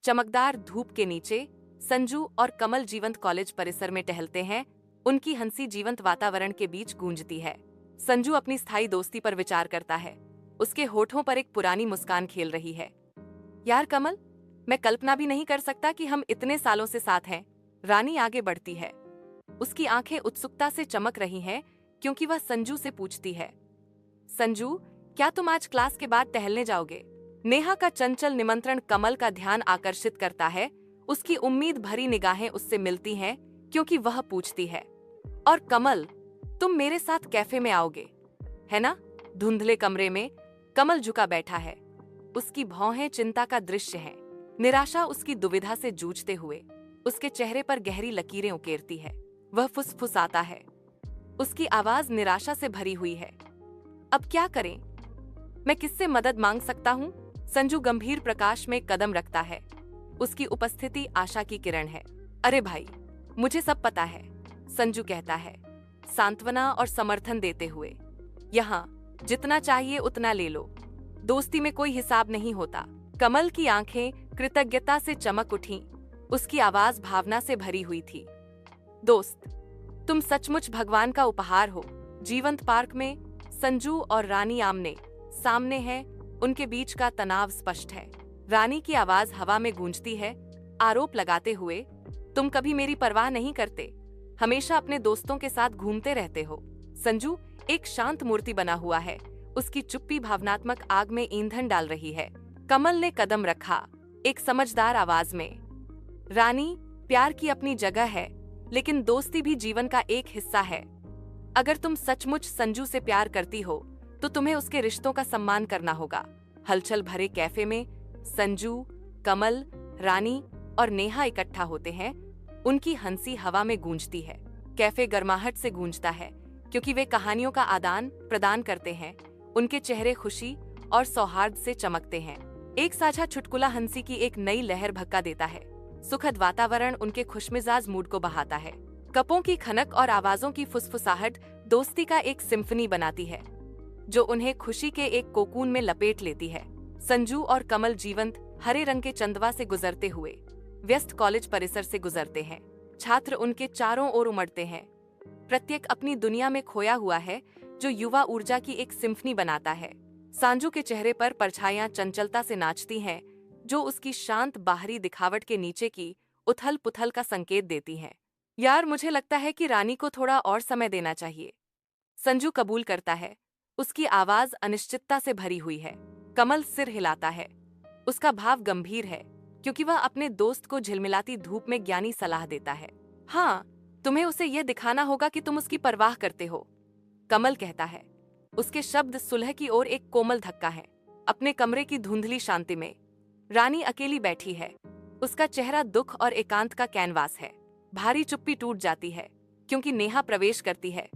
चमकदार धूप के नीचे संजू और कमल जीवंत कॉलेज परिसर में टहलते हैं। उनकी हंसी जीवंत वातावरण के बीच गूंजती है। संजू अपनी स्थायी दोस्ती पर विचार करता है। उसके होठों पर एक पुरानी मुस्कान खेल रही है। यार कमल, मैं कल्पना भी नहीं कर सकता कि हम इतने सालों से साथ हैं। रानी आगे बढ़ती है। उसकी आंखें उत्सुकता से चमक रही हैं क्योंकि वह संजू से पूछती है, संजू, क्या तुम आज क्लास के बाद टहलने जाओगे? नेहा का चंचल निमंत्रण कमल का ध्यान आकर्षित करता है। उसकी उम्मीद भरी निगाहें उससे मिलती हैं क्योंकि वह पूछती है, और कमल, तुम मेरे साथ कैफे में आओगे, है ना? धुंधले कमरे में कमल झुका बैठा है। उसकी भौहें चिंता का दृश्य है। निराशा उसकी दुविधा से जूझते हुए उसके चेहरे पर गहरी लकीरें उकेरती है। वह फुसफुसाता है। उसकी आवाज निराशा से भरी हुई है। अब क्या करें? मैं किससे मदद मांग सकता हूँ? संजू गंभीर प्रकाश में कदम रखता है। उसकी उपस्थिति आशा की किरण है। अरे भाई, मुझे सब पता है, संजू कहता है, सांत्वना और समर्थन देते हुए। यहाँ जितना चाहिए उतना ले लो। दोस्ती में कोई हिसाब नहीं होता। कमल की आंखें कृतज्ञता से चमक उठीं। उसकी आवाज भावना से भरी हुई थी। दोस्त, तुम सचमुच भगवान का उपहार हो। जीवंत पार्क में संजू और रानी आमने सामने हैं। उनके बीच का तनाव स्पष्ट है। रानी की आवाज हवा में गूंजती है, आरोप लगाते हुए, तुम कभी मेरी परवाह नहीं करते, हमेशा अपने दोस्तों के साथ घूमते रहते हो। संजू एक शांत मूर्ति बना हुआ है। उसकी चुप्पी भावनात्मक आग में ईंधन डाल रही है। कमल ने कदम रखा, एक समझदार आवाज में, रानी, प्यार की अपनी जगह है, लेकिन दोस्ती भी जीवन का एक हिस्सा है। अगर तुम सचमुच संजू से प्यार करती हो तो तुम्हें उसके रिश्तों का सम्मान करना होगा। हलचल भरे कैफे में संजू, कमल, रानी और नेहा इकट्ठा होते हैं। उनकी हंसी हवा में गूंजती है। कैफे गर्माहट से गूंजता है क्योंकि वे कहानियों का आदान प्रदान करते हैं। उनके चेहरे खुशी और सौहार्द से चमकते हैं। एक साझा चुटकुला हंसी की एक नई लहर भक्का देता है। सुखद वातावरण उनके खुशमिजाज मूड को बहाता है। कपों की खनक और आवाजों की फुसफुसाहट दोस्ती का एक सिम्फनी बनाती है जो उन्हें खुशी के एक कोकून में लपेट लेती है। संजू और कमल जीवंत हरे रंग के चंदवा से गुजरते हुए व्यस्त कॉलेज परिसर से गुजरते हैं। छात्र उनके चारों ओर उमड़ते हैं। प्रत्येक अपनी दुनिया में खोया हुआ है जो युवा ऊर्जा की एक सिम्फनी बनाता है। संजू के चेहरे पर परछाइयां चंचलता से नाचती हैं जो उसकी शांत बाहरी दिखावट के नीचे की उथल पुथल का संकेत देती हैं। यार, मुझे लगता है कि रानी को थोड़ा और समय देना चाहिए, संजू कबूल करता है। उसकी आवाज अनिश्चितता से भरी हुई है। कमल सिर हिलाता है। उसका भाव गंभीर है क्योंकि वह अपने दोस्त को झिलमिलाती धूप में ज्ञानी सलाह देता है। हाँ, तुम्हें उसे यह दिखाना होगा कि तुम उसकी परवाह करते हो, कमल कहता है। उसके शब्द सुलह की ओर एक कोमल धक्का है। अपने कमरे की धुंधली शांति में रानी अकेली बैठी है। उसका चेहरा दुख और एकांत का कैनवास है। भारी चुप्पी टूट जाती है क्योंकि नेहा प्रवेश करती है।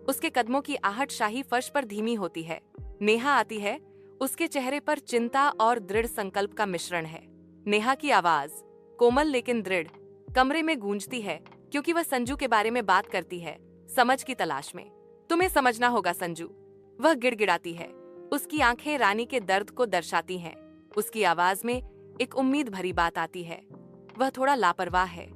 उसके कदमों की आहट शाही फर्श पर धीमी होती है। नेहा आती है। उसके चेहरे पर चिंता और दृढ़ संकल्प का मिश्रण है। नेहा की आवाज, कोमल लेकिन दृढ़, कमरे में गूंजती है क्योंकि वह संजू के बारे में बात करती है, समझ की तलाश में। तुम्हें समझना होगा संजू, वह गिड़गिड़ाती है। उसकी आंखें रानी के दर्द को दर्शाती हैं। उसकी आवाज में एक उम्मीद भरी बात आती है। वह थोड़ा लापरवाह है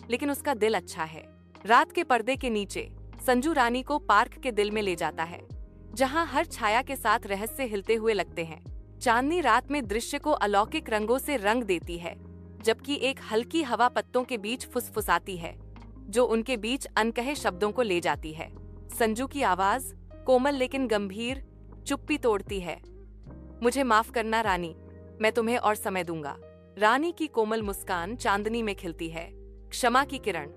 लेकिन उसका दिल अच्छा है। रात के पर्दे के नीचे संजू रानी को पार्क के दिल में ले जाता है जहां हर छाया के साथ रहस्य हिलते हुए लगते हैं। चांदनी रात में दृश्य को अलौकिक रंगों से रंग देती है, जबकि एक हल्की हवा पत्तों के बीच फुसफुसाती है जो उनके बीच अनकहे शब्दों को ले जाती है। संजू की आवाज, कोमल लेकिन गंभीर, चुप्पी तोड़ती है। मुझे माफ करना रानी, मैं तुम्हें और समय दूंगा। रानी की कोमल मुस्कान चांदनी में खिलती है। क्षमा की किरण,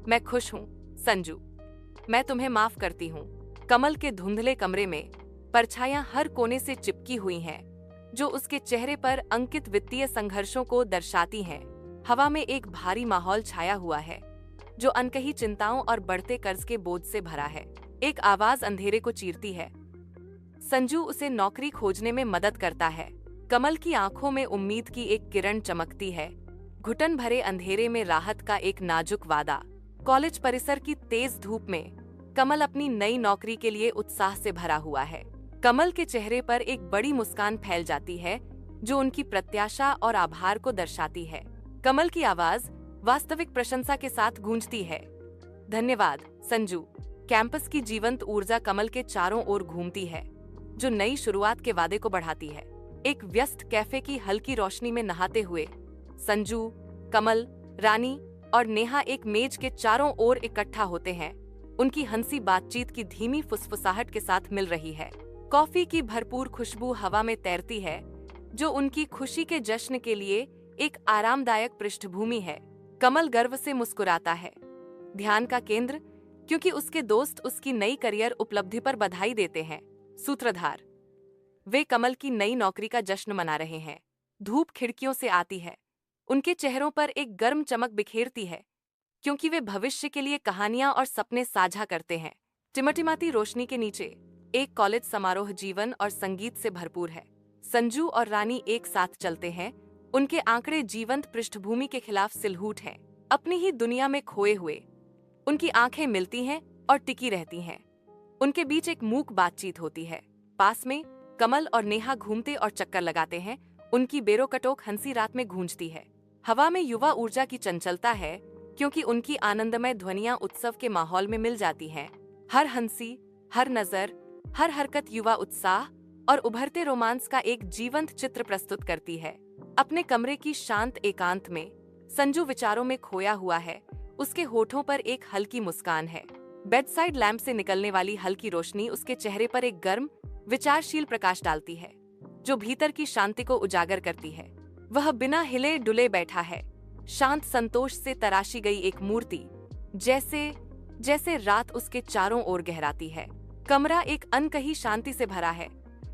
मैं खुश हूँ संजू, मैं तुम्हें माफ करती हूँ। कमल के धुंधले कमरे में परछाइयां हर कोने से चिपकी हुई हैं जो उसके चेहरे पर अंकित वित्तीय संघर्षों को दर्शाती हैं। हवा में एक भारी माहौल छाया हुआ है जो अनकही चिंताओं और बढ़ते कर्ज के बोझ से भरा है। एक आवाज अंधेरे को चीरती है। संजू उसे नौकरी खोजने में मदद करता है। कमल की आंखों में उम्मीद की एक किरण चमकती है। घुटन भरे अंधेरे में राहत का एक नाजुक वादा। कॉलेज परिसर की तेज धूप में कमल अपनी नई नौकरी के लिए उत्साह से भरा हुआ है। कमल के चेहरे पर एक बड़ी मुस्कान फैल जाती है जो उनकी प्रत्याशा और आभार को दर्शाती है। कमल की आवाज वास्तविक प्रशंसा के साथ गूंजती है। धन्यवाद संजू। कैंपस की जीवंत ऊर्जा कमल के चारों ओर घूमती है, जो नई शुरुआत के वादे को बढ़ाती है। एक व्यस्त कैफे की हल्की रोशनी में नहाते हुए संजू, कमल, रानी और नेहा एक मेज के चारों ओर इकट्ठा होते हैं। उनकी हंसी बातचीत की धीमी फुसफुसाहट के साथ मिल रही है। कॉफी की भरपूर खुशबू हवा में तैरती है, जो उनकी खुशी के जश्न के लिए एक आरामदायक पृष्ठभूमि है। कमल गर्व से मुस्कुराता है, ध्यान का केंद्र, क्योंकि उसके दोस्त उसकी नई करियर उपलब्धि पर बधाई देते हैं। सूत्रधार। वे कमल की नई नौकरी का जश्न मना रहे हैं। धूप खिड़कियों से आती है, उनके चेहरों पर एक गर्म चमक बिखेरती है, क्योंकि वे भविष्य के लिए कहानियां और सपने साझा करते हैं। टिमटिमाती रोशनी के नीचे एक कॉलेज समारोह जीवन और संगीत से भरपूर है। संजू और रानी एक साथ चलते हैं, उनके आंकड़े जीवंत पृष्ठभूमि के खिलाफ सिलहूट हैं। अपनी ही दुनिया में खोए हुए उनकी आंखें मिलती हैं और टिकी रहती हैं। उनके बीच एक मूक बातचीत होती है। पास में कमल और नेहा घूमते और चक्कर लगाते हैं। उनकी बेरोकटोक हंसी रात में गूंजती है। हवा में युवा ऊर्जा की चंचलता है, क्योंकि उनकी आनंदमय ध्वनियां उत्सव के माहौल में मिल जाती हैं। हर हंसी, हर नजर, हर हरकत युवा उत्साह और उभरते रोमांस का एक जीवंत चित्र प्रस्तुत करती है। अपने कमरे की शांत एकांत में संजू विचारों में खोया हुआ है। उसके होठों पर एक हल्की मुस्कान है। बेडसाइड लैंप से निकलने वाली हल्की रोशनी उसके चेहरे पर एक गर्म, विचारशील प्रकाश डालती है, जो भीतर की शांति को उजागर करती है। वह बिना हिले डुले बैठा है, शांत संतोष से तराशी गई एक मूर्ति, जैसे रात उसके चारों ओर गहराती है। कमरा एक अनकही शांति से भरा है,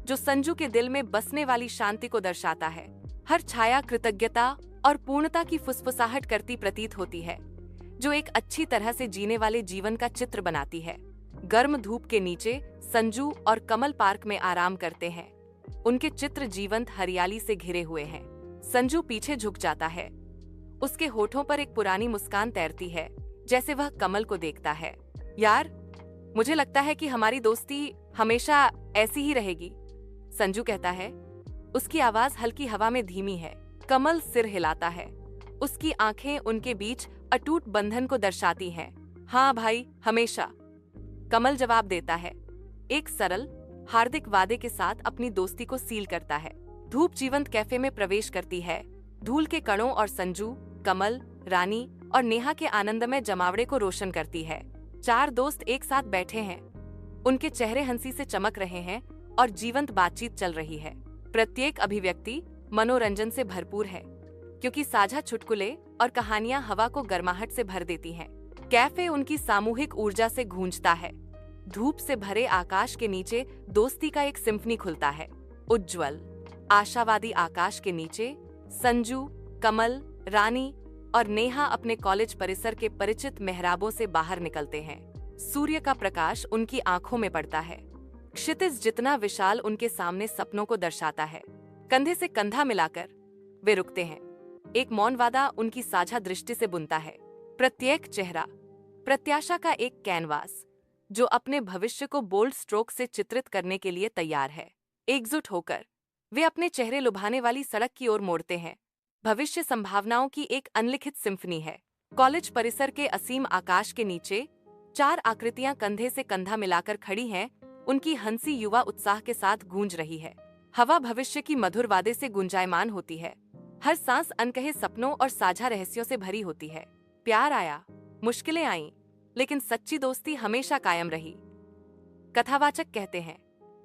जो संजू के दिल में बसने वाली शांति को दर्शाता है। हर छाया कृतज्ञता और पूर्णता की फुसफुसाहट करती प्रतीत होती है, जो एक अच्छी तरह से जीने वाले जीवन का चित्र बनाती है। गर्म धूप के नीचे संजू और कमल पार्क में आराम करते हैं। उनके चित्र जीवंत हरियाली से घिरे हुए हैं। संजू पीछे झुक जाता है, उसके होठों पर एक पुरानी मुस्कान तैरती है, जैसे वह कमल को देखता है। यार, मुझे लगता है कि हमारी दोस्ती हमेशा ऐसी ही रहेगी, संजू कहता है। उसकी आवाज हल्की हवा में धीमी है। कमल सिर हिलाता है, उसकी आंखें उनके बीच अटूट बंधन को दर्शाती हैं। हाँ भाई, हमेशा, कमल जवाब देता है, एक सरल, हार्दिक वादे के साथ अपनी दोस्ती को सील करता है। धूप जीवंत कैफे में प्रवेश करती है। धूल के कणों और संजू, कमल, रानी और नेहा के आनंदमय जमावड़े को रोशन करती है। चार दोस्त एक साथ बैठे हैं, उनके चेहरे हंसी से चमक रहे हैं और जीवंत बातचीत चल रही है। प्रत्येक अभिव्यक्ति मनोरंजन से भरपूर है, क्योंकि साझा चुटकुले और कहानियां हवा को गर्माहट से भर देती हैं। कैफे उनकी सामूहिक ऊर्जा से गूंजता है। धूप से भरे आकाश के नीचे दोस्ती का एक सिम्फनी खुलता है। उज्ज्वल, आशावादी आकाश के नीचे संजू, कमल, रानी और नेहा अपने कॉलेज परिसर के परिचित मेहराबों से बाहर निकलते हैं। सूर्य का प्रकाश उनकी आंखों में पड़ता है। क्षितिज जितना विशाल उनके सामने सपनों को दर्शाता है। कंधे से कंधा मिलाकर वे रुकते हैं। एक मौन वादा उनकी साझा दृष्टि से बुनता है। प्रत्येक चेहरा प्रत्याशा का एक कैनवास, जो अपने भविष्य को बोल्ड स्ट्रोक से चित्रित करने के लिए तैयार है। एकजुट होकर वे अपने चेहरे लुभाने वाली सड़क की ओर मोड़ते हैं। भविष्य संभावनाओं की एक अनलिखित सिम्फनी है। कॉलेज परिसर के असीम आकाश के नीचे चार आकृतियां कंधे से कंधा मिलाकर खड़ी हैं। उनकी हंसी युवा उत्साह के साथ गूंज रही है। हवा भविष्य की मधुर वादे से गुंजायमान होती है। हर सांस अनकहे सपनों और साझा रहस्यों से भरी होती है। प्यार आया, मुश्किलें आईं, लेकिन सच्ची दोस्ती हमेशा कायम रही। कथावाचक कहते हैं,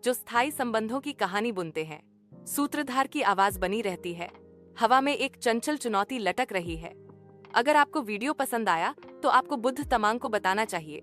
जो स्थायी संबंधों की कहानी बुनते हैं। सूत्रधार की आवाज बनी रहती है। हवा में एक चंचल चुनौती लटक रही है। अगर आपको वीडियो पसंद आया तो आपको बुद्ध तमांग को बताना चाहिए।